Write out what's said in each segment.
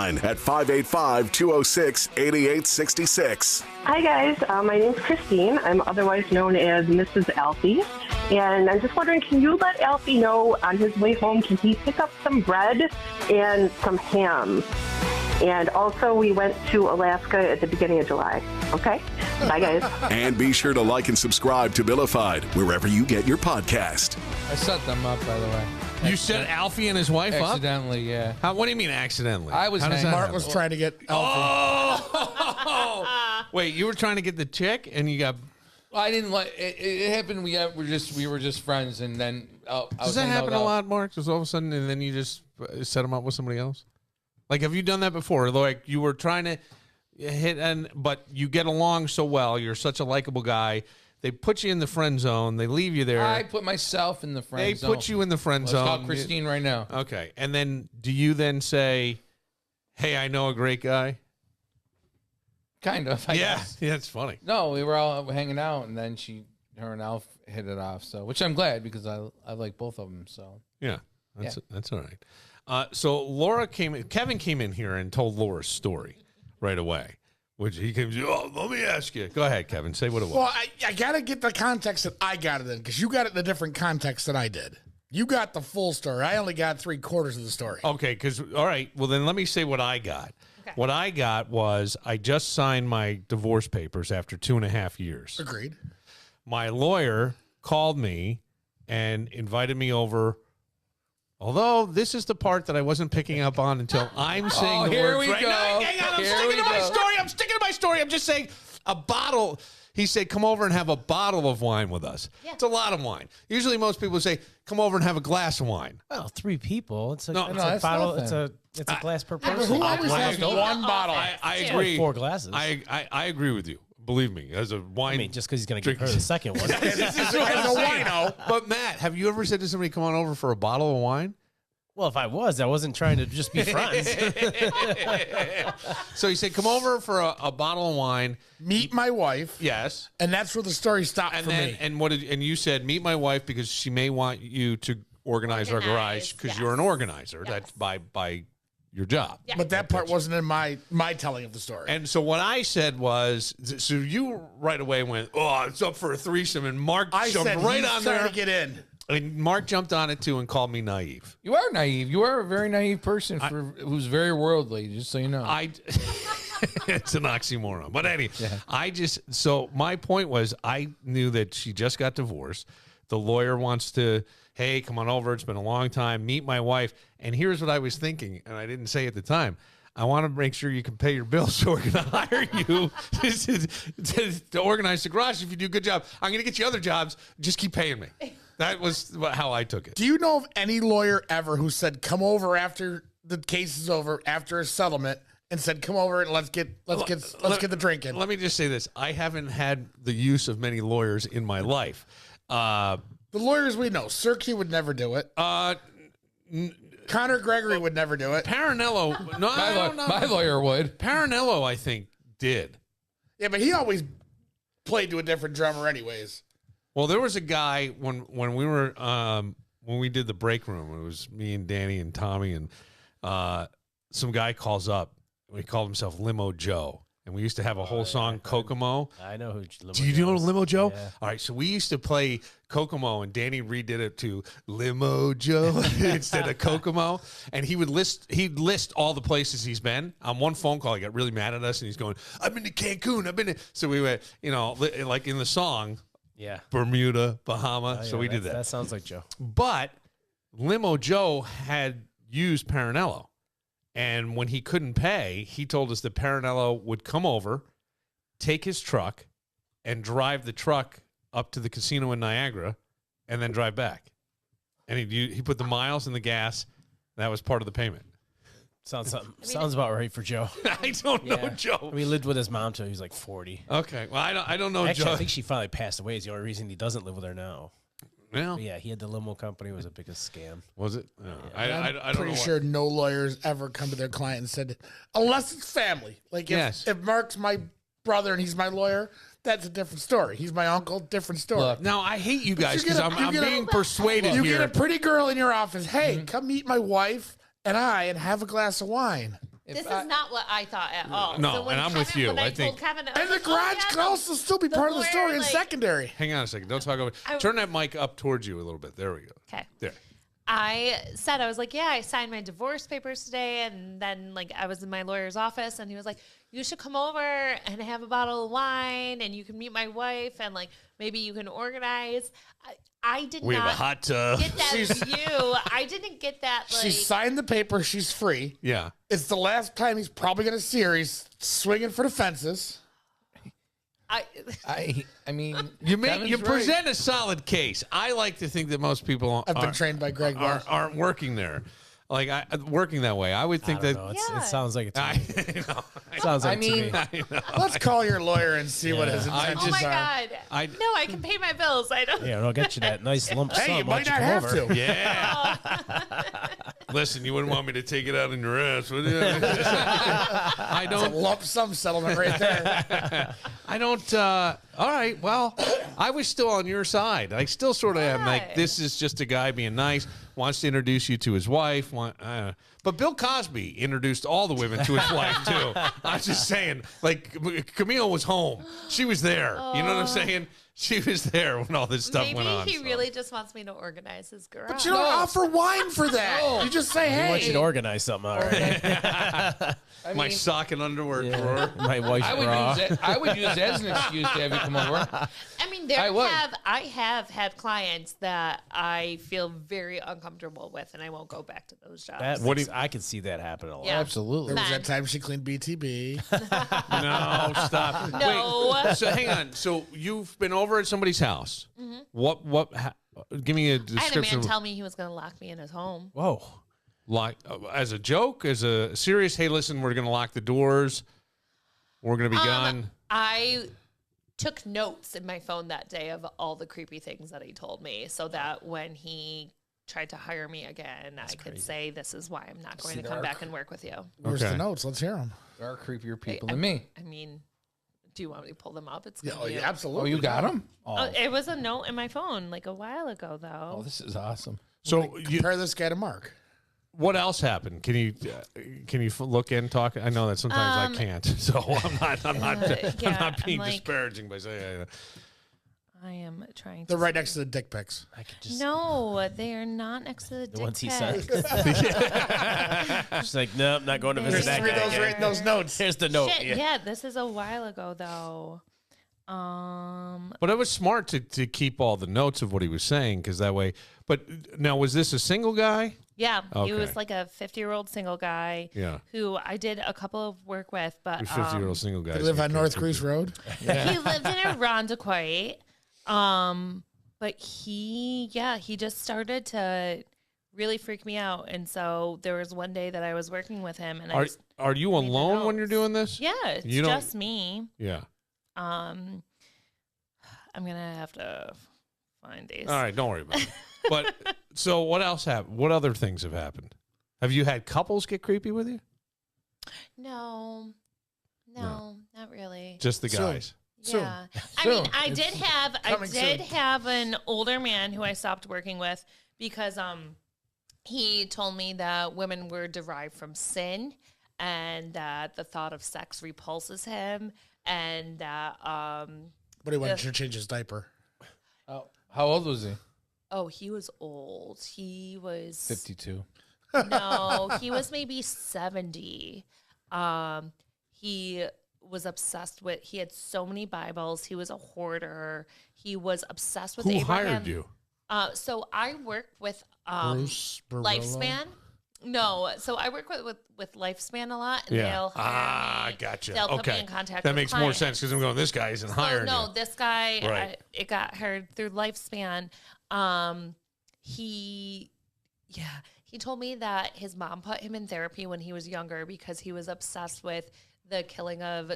line at 585-206-8866. Hi, guys. My name's Christine. I'm otherwise known as Mrs. Alfie. And I'm just wondering, can you let Alfie know on his way home, can he pick up some bread and some ham? And also, we went to Alaska at the beginning of July. Okay? Bye, guys. And be sure to like and subscribe to Billified wherever you get your podcast. I set them up, by the way. You set Alfie and his wife up? Accidentally, yeah. What do you mean accidentally? Mark was trying to get Alfie. Oh! Wait, you were trying to get the chick and you got... I didn't like it. It happened. We were just friends, and then does that happen a lot, Mark? Just all of a sudden, and then you just set them up with somebody else? Like, have you done that before? Like, you were trying to hit, but you get along so well. You're such a likable guy. They put you in the friend zone. They leave you there. I put myself in the friend zone. They put you in the friend zone. Let's call Christine right now. Okay, and then do you then say, "Hey, I know a great guy"? Kind of. I guess. Yeah, it's funny. No, we were all hanging out, and then her and Alf hit it off. So, which I'm glad because I like both of them. So yeah, that's all right. So Kevin came in here and told Laura's story right away. Which he came to, let me ask you. Go ahead, Kevin. Say what it was. Well, I got to get the context that I got it in, because you got it in a different context than I did. You got the full story. I only got 3/4 of the story. Okay, all right. Well, then let me say what I got. Okay. What I got was I just signed my divorce papers after 2.5 years. Agreed. My lawyer called me and invited me over. Although this is the part that I wasn't picking up on until I'm saying the words right now. Hang on, I'm sticking to my story. I'm sticking to my story. I'm just saying a bottle. He said, come over and have a bottle of wine with us. Yeah. It's a lot of wine. Usually most people say, come over and have a glass of wine. Well, 3 people. It's a bottle. Nothing. It's a glass per person. Who always has one bottle? I agree. Like 4 glasses. I agree with you. Believe me, as a wine. I mean, just because he's going to give her the second one. As a wino. But Matt, have you ever said to somebody, come on over for a bottle of wine? Well, if I wasn't trying to just be friends. So he said, come over for a bottle of wine. Meet my wife. Yes. And that's where the story stopped for me. And you said, meet my wife because she may want you to organize our garage because you're an organizer. Yes. That's by your job. Yeah. But that part wasn't in my telling of the story. And so what I said was, so you right away went, oh, it's up for a threesome. And Mark jumped right on there. To get in. And Mark jumped on it, too, and called me naive. You are naive. You are a very naive person who's very worldly, just so you know. It's an oxymoron. But anyway, so my point was I knew that she just got divorced. The lawyer wants to, hey, come on over. It's been a long time. Meet my wife. And here's what I was thinking, and I didn't say at the time. I want to make sure you can pay your bills, so we're going to hire you to organize the garage. If you do a good job, I'm going to get you other jobs. Just keep paying me. That was how I took it. Do you know of any lawyer ever who said, come over after the case is over, after a settlement, and said, come over and let's get the drink in? Let me just say this. I haven't had the use of many lawyers in my life. The lawyers we know. Sirkey would never do it. Conor Gregory would never do it. Parinello. No, my lawyer would. Parinello, I think, did. Yeah, but he always played to a different drummer anyways. Well, there was a guy when we were when we did the break room. It was me and Danny and Tommy, and some guy calls up. He called himself Limo Joe, and we used to have a whole song, Kokomo. I know who. Do you know Limo Joe? Yeah. All right, so we used to play Kokomo, and Danny redid it to Limo Joe instead of Kokomo, and he'd list all the places he's been. On one phone call, he got really mad at us, and he's going, "I've been to Cancun. I've been to." So we went, like in the song. Yeah. Bermuda, Bahama. So we did that. That sounds like Joe. But Limo Joe had used Parinello. And when he couldn't pay, he told us that Parinello would come over, take his truck, and drive the truck up to the casino in Niagara, and then drive back. And he put the miles in the gas. That was part of the payment. Sounds about right for Joe. I don't know Joe. We lived with his mom till he was like 40. Okay. Well, I don't know Actually, Joe. I think she finally passed away. Is the only reason he doesn't live with her now. Well, yeah, he had the limo company. It was the biggest scam. Was it? No. Yeah. I don't know. I'm pretty sure no lawyers ever come to their client and said, unless it's family. Like if Mark's my brother and he's my lawyer, that's a different story. He's my uncle, different story. Look, now, I hate you guys because I'm being persuaded here. You get a pretty girl in your office. Hey, come meet my wife and have a glass of wine. If This I- is not what I thought at all. No, So when and I'm with you. When I I think- told Kevin, I was And the like, garage yeah, could also still be part of the lawyer, story in like- secondary. Hang on a second. Don't talk over. Turn that mic up towards you a little bit. There we go. Okay. There. I said, I was like, yeah, I signed my divorce papers today. And then, like, I was in my lawyer's office and he was like, you should come over and have a bottle of wine and you can meet my wife and, like, maybe you can organize. I did We have a not hot tub. get that view. I didn't get that, like. She signed the paper. She's free. Yeah. It's the last time he's probably going to see her. He's swinging for the fences. I mean, You Kevin's right. present a solid case. I like to think that most people I've been trained by Greg Barr. aren't working there. Like working that way. I would think I that don't know. Yeah. It sounds like it's. I know. Sounds like I mean, to me. Let's call your lawyer and see what his I intentions Oh my are. God. I- No, I can pay my bills. I don't. Yeah, I'll get you that nice lump sum. Hey, you why might don't not come have over? to. Yeah. Listen, you wouldn't want me to take it out in your ass, would you? I It's a don't. lump sum settlement right there. I don't. All right. Well, I was still on your side. I still sort of am like, Why? this is just a guy being nice, wants to introduce you to his wife. But Bill Cosby introduced all the women to his wife, too. I'm just saying, like, Camille was home. She was there. You know what I'm saying? She was there when all this stuff Maybe went on. he so. really just wants me to organize his garage. But you don't offer wine for that. You just say, I want you hey. to organize something out right. My sock and underwear drawer. My wife's I would bra. use it. I would use it as an excuse to have you come over. I mean, I have had clients that I feel very uncomfortable with, and I won't go back to those jobs. I could see that happen a lot. Yeah. Absolutely. There was Men. that time she cleaned BTB. No, stop. No. Wait, so hang on. So you've been over at somebody's house. What, give me a I had a description. man tell me he was going to lock me in his home. Whoa. Like as a joke, as a serious, hey, listen, we're going to lock the doors. We're going to be gone. I took notes in my phone that day of all the creepy things that he told me so that when he tried to hire me again, I could say, this is why I'm not going to come back and work with you. Where's Okay. the notes? Let's hear them. There are creepier people than me. I mean, do you want me to pull them up? It's Yeah, gonna oh, be yeah, a- absolutely. Oh, you got them? Oh, Oh, it was a note in my phone like a while ago, though. oh, this is awesome. So Compare this guy to Mark. what else happened? Can you look and talk? I know that sometimes I can't, so I'm not being like- disparaging by saying. I am trying to. They're right next to the dick pics. I could just No, they are not next to the dick ones he pics. sent. Just like, nope, not going to visit There's that three of guy. those again. right in those notes. Here's the note. Shit, yeah, this is a while ago though. But it was smart to keep all the notes of what he was saying because that way. But now, was this a single guy? Yeah, Okay. he was like a 50-year-old single guy. Yeah. Who I did a couple of work with, but These 50-year-old single guys. They live on get North creepy. Grease Road. he lived in Irondequoit. But he just started to really freak me out. And so there was one day that I was working with him, and Are you the alone when you're notes. doing this? yeah, it's You don't- just me. Yeah. I'm gonna have to find these. All right, don't worry about it. But so what else happened? What other things have happened? Have you had couples get creepy with you? No, not really. Just the Soon. guys. Soon. Yeah, I mean, I It's did have coming soon. an older man who I stopped working with because he told me that women were derived from sin and that the thought of sex repulses him and that But he went to change his diaper. Oh, how old was he? he was old. He was 52. No, he was maybe 70. He was obsessed with, he had so many Bibles. He was a hoarder. He was obsessed with Who Abraham. hired you? So I work with Bruce Barillo. Lifespan. No, so I work with Lifespan a lot. And they'll hire me. Gotcha. They'll put me Okay. in contact That with makes more clients. sense because I'm going, this guy isn't hiring No, you. this guy, Right. it got hired through Lifespan. He told me that his mom put him in therapy when he was younger because he was obsessed with the killing of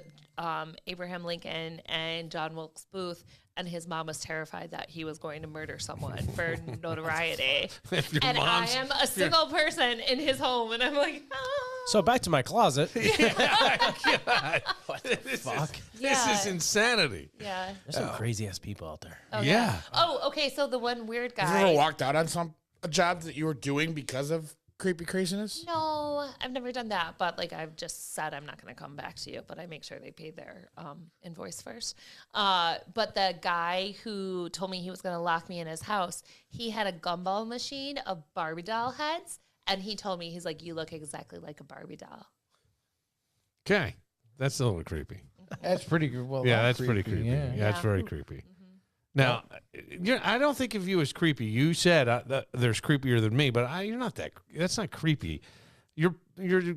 Abraham Lincoln and John Wilkes Booth, and his mom was terrified that he was going to murder someone for notoriety. If your And I mom's- am a single person in his home, and I'm like, So back to my closet. God. This fuck? Yeah. is insanity. yeah. There's some crazy ass people out there. Oh, Yeah. Oh, okay. So the one weird Have you ever guy. walked out on a job that you were doing because of creepy craziness? No, I've never done that. But like I've just said, I'm not going to come back to you. But I make sure they pay their invoice first. But the guy who told me he was going to lock me in his house, he had a gumball machine of Barbie doll heads, and he told me, he's like, you look exactly like a Barbie doll. Okay, that's a little creepy. That's pretty good. Well, Yeah, that's pretty creepy. Yeah, that's very creepy. Now, I don't think of you as creepy. You said there's creepier than me, but you're not that. That's not creepy. You're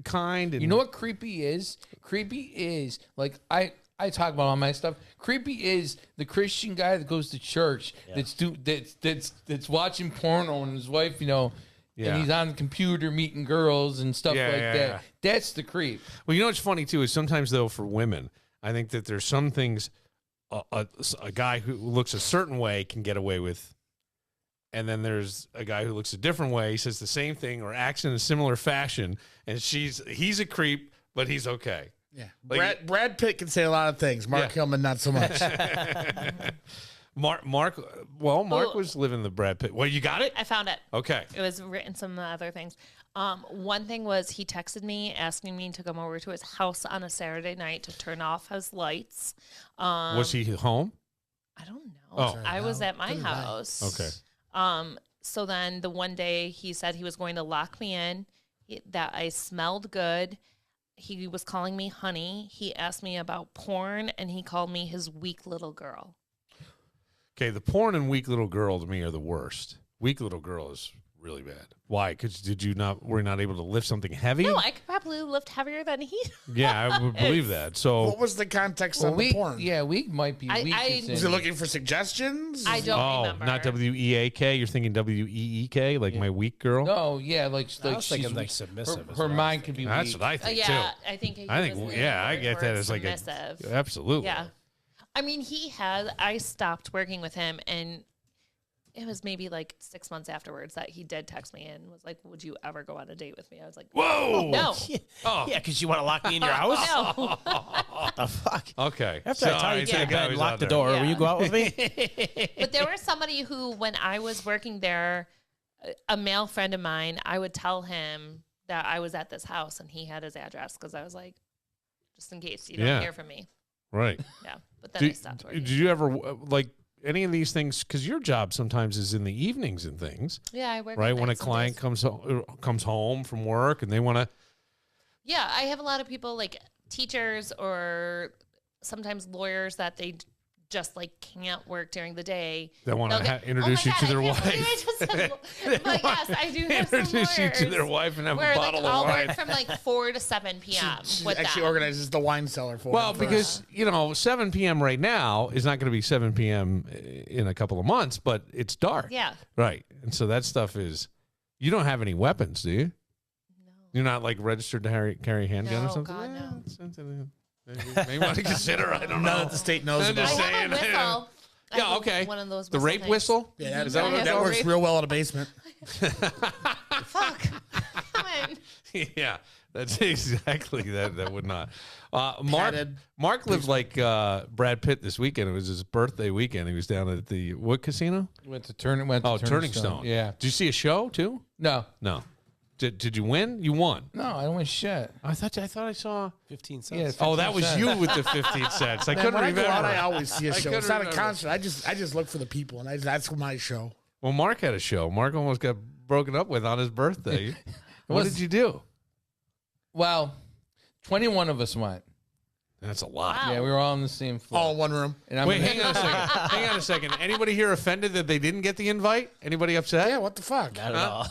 kind. And You know what creepy is? Creepy is like I talk about all my stuff. Creepy is the Christian guy that goes to church that's watching porno and his wife, and he's on the computer meeting girls and stuff like that. Yeah. That's the creep. Well, you know what's funny too is sometimes though for women, I think that there's some things a guy who looks a certain way can get away with, and then there's a guy who looks a different way, says the same thing or acts in a similar fashion, and he's a creep, but he's okay. Yeah. Like, Brad Pitt can say a lot of things. Mark Hillman, not so much. Mark was living the Brad Pitt. Well, you got it? I found it. Okay. It was written some other things. One thing was he texted me asking me to come over to his house on a Saturday night to turn off his lights. Was he home? I don't know. Oh. I was at my house. Okay. So then the one day he said he was going to lock me in, that I smelled good. He was calling me honey. He asked me about porn, and he called me his weak little girl. Okay, the porn and weak little girl to me are the worst. Weak little girl is really bad. Why? Because were you not able to lift something heavy? No, I could probably lift heavier than he. Yeah, I would believe that. So What was the context of the porn? Yeah, weak might be weak. Was he looking for suggestions? I don't remember. Not W-E-A-K. You're thinking W-E-E-K, like my weak girl? No, yeah, like I was thinking she's like submissive. her mind could be That's weak. what I think, too. Yeah, I think. I get that as like submissive. Absolutely. Yeah, I mean, I stopped working with him, and it was maybe like 6 months afterwards that he did text me and was like, "Would you ever go on a date with me?" I was like, Whoa! No, Yeah, because you want to lock me in your house? no. What the fuck? Okay. After I tell you to the get guy bed and was lock out the there. door, Yeah. will you go out with me? But there was somebody who, when I was working there, a male friend of mine, I would tell him that I was at this house and he had his address because I was like, just in case you don't hear from me. Right. Yeah, but then I stopped working. Did you ever, like, any of these things, because your job sometimes is in the evenings and things, Yeah, I work right? at When a night some client days. comes home from work and they want to, Yeah, I have a lot of people like teachers or sometimes lawyers that they just like can't work during the day. they want They'll to get- introduce oh you my to God, their I can't wife. believe I just said- but yes, I do have some Introduce you to lawyers their wife and have where a bottle I'll of wine. work from like 4 to 7 p.m. She with actually them. organizes the wine cellar for Well, him. because, 7 p.m. right now is not going to be 7 p.m. in a couple of months, but it's dark. Yeah. Right. And so that stuff is, you don't have any weapons, do you? No. You're not like registered to carry a handgun or No, something? God, Yeah, no. it's something Maybe want to consider. I don't know. None that the state knows I'm about. just I have a saying. whistle. I Yeah, have okay. One of those The rape things. whistle? Yeah, Is that what that works rape? real well in a basement. Fuck. Come on. Yeah, that's exactly that. That would not. Mark Padded. Mark lived like Brad Pitt this weekend. It was his birthday weekend. He was down at the what casino? Went to Turning Stone. Yeah. Did you see a show too? No. No. Did you win? You won. No, I don't want shit. I thought I saw. 15 Yeah, cents. Oh, that was 15 you cents. with the 15 cents. I Man, couldn't when I remember. go out, I always see a I show. couldn't It's not a remember. concert. I just look for the people, and that's my show. Well, Mark had a show. Mark almost got broken up with on his birthday. What did you do? Well, 21 of us went. That's a lot. Wow. Yeah, we were all in the same floor. All in one room. And I'm Wait, hang on a second. Hang on a second. Anybody here offended that they didn't get the invite? Anybody upset? Yeah, what the fuck? Not at all.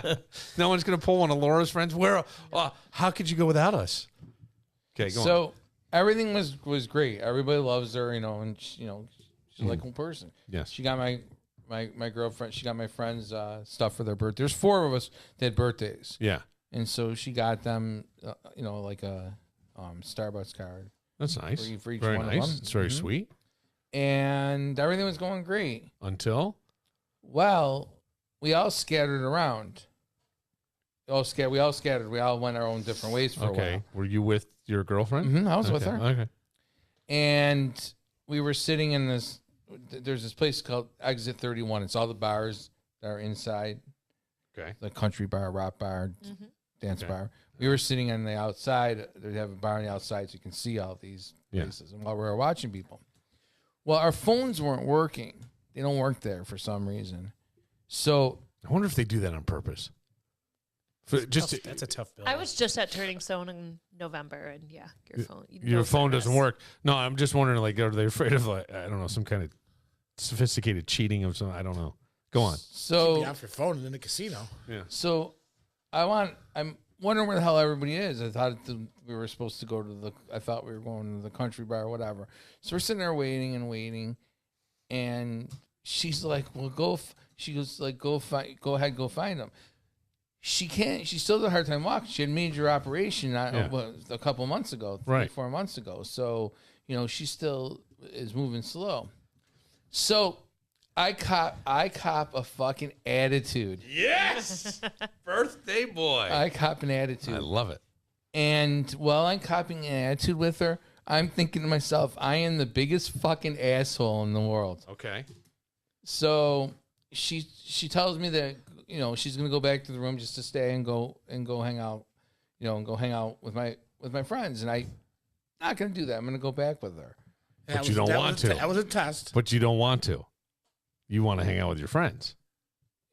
Nope. No one's going to pull one of Laura's friends. Where? How could you go without us? Okay, go on. So everything was great. Everybody loves her, and she's like one person. Yes. She got my girlfriend. She got my friends stuff for their birthday. There's 4 of us that had birthdays, Yeah, and so she got them, like a Starbucks card, that's nice. For each Very one of nice. them. It's very Mhm. sweet. and everything was going great. Until Well, we all scattered around. We all scattered. We all went our own different ways for a okay, while. were you with your girlfriend? Mhm, I was with her. Okay. And we were sitting in this. There's this place called Exit 31. It's all the bars that are inside. Okay. the country bar, rock bar, dance bar. We were sitting on the outside. They have a bar on the outside so you can see all these places. And while we were watching people, well, our phones weren't working. They don't work there for some reason. So I wonder if they do that on purpose. That's a tough bill. I was just at Turning Stone in November, and your phone doesn't work. No, I'm just wondering, like, are they afraid of, like, I don't know, some kind of sophisticated cheating of some? I don't know. Go on. So be off your phone in the casino. Yeah. So I'm wondering where the hell everybody is. I thought we were supposed to go to I thought we were going to the country bar or whatever. So we're sitting there waiting and waiting, and she's like, "Well, she goes like, go ahead, go find them." She can't. She still has a hard time walking. She had a major operation a couple months ago, 4 months ago. So she still is moving slow. So I cop a fucking attitude. Yes, birthday boy. I cop an attitude. I love it. And while I'm copying an attitude with her, I'm thinking to myself, I am the biggest fucking asshole in the world. Okay. So she tells me that she's gonna go back to the room just to stay and go hang out, and go hang out with my friends. And I'm not gonna do that. I'm gonna go back with her. But you don't want to. That was a test. But you don't want to. You want to hang out with your friends.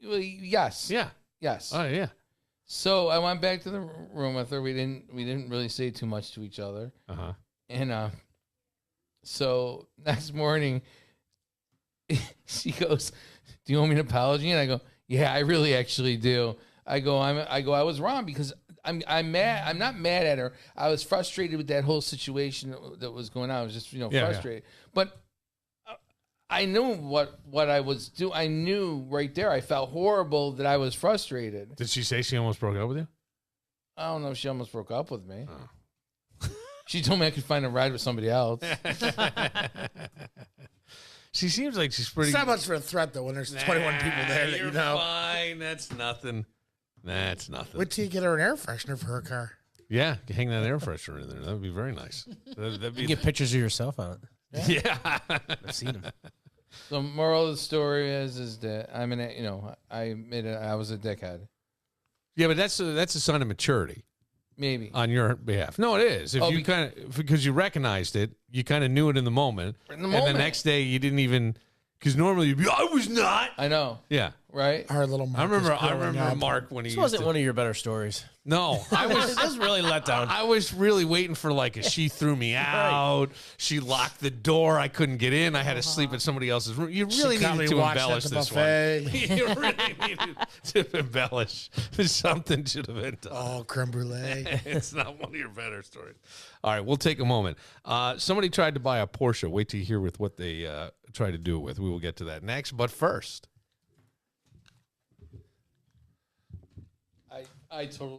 Well, yes. Yeah. Yes. Oh yeah. So I went back to the room with her. We didn't really say too much to each other. Uh-huh. And so next morning, she goes, "Do you want me an apology?" And I go, "Yeah, I really actually do." I was wrong because I'm mad. I'm not mad at her. I was frustrated with that whole situation that was going on. I was just frustrated. But I knew what I was doing. I knew right there. I felt horrible that I was frustrated. Did she say she almost broke up with you? I don't know if she almost broke up with me. Oh. She told me I could find a ride with somebody else. She seems like she's pretty. It's not much for a threat though when there's 21 people there that you're fine. That's nothing. That's nothing. Wait till you get her an air freshener for her car. Yeah, hang that air freshener in there. That would be very nice. You can get pictures of yourself on it. Yeah. I've seen them. The moral of the story is that I admit I was a dickhead. Yeah, but that's a sign of maturity. Maybe on your behalf. No, it is. If you because you recognized it, you kind of knew it in the moment. And the next day you didn't even, because normally you'd be, I was not. I know. Yeah. Right. Our little Mark. I remember Mark when he. This wasn't one of your better stories. No, I was. This was really let down. I was really waiting for she threw me out. Right. She locked the door. I couldn't get in. I had to sleep in somebody else's room. You really needed to embellish this one. You really needed to embellish. Something should have been done. Oh, creme brulee. It's not one of your better stories. All right, we'll take a moment. Somebody tried to buy a Porsche. Wait till you hear with what they tried to do it with. We will get to that next. But first. I totally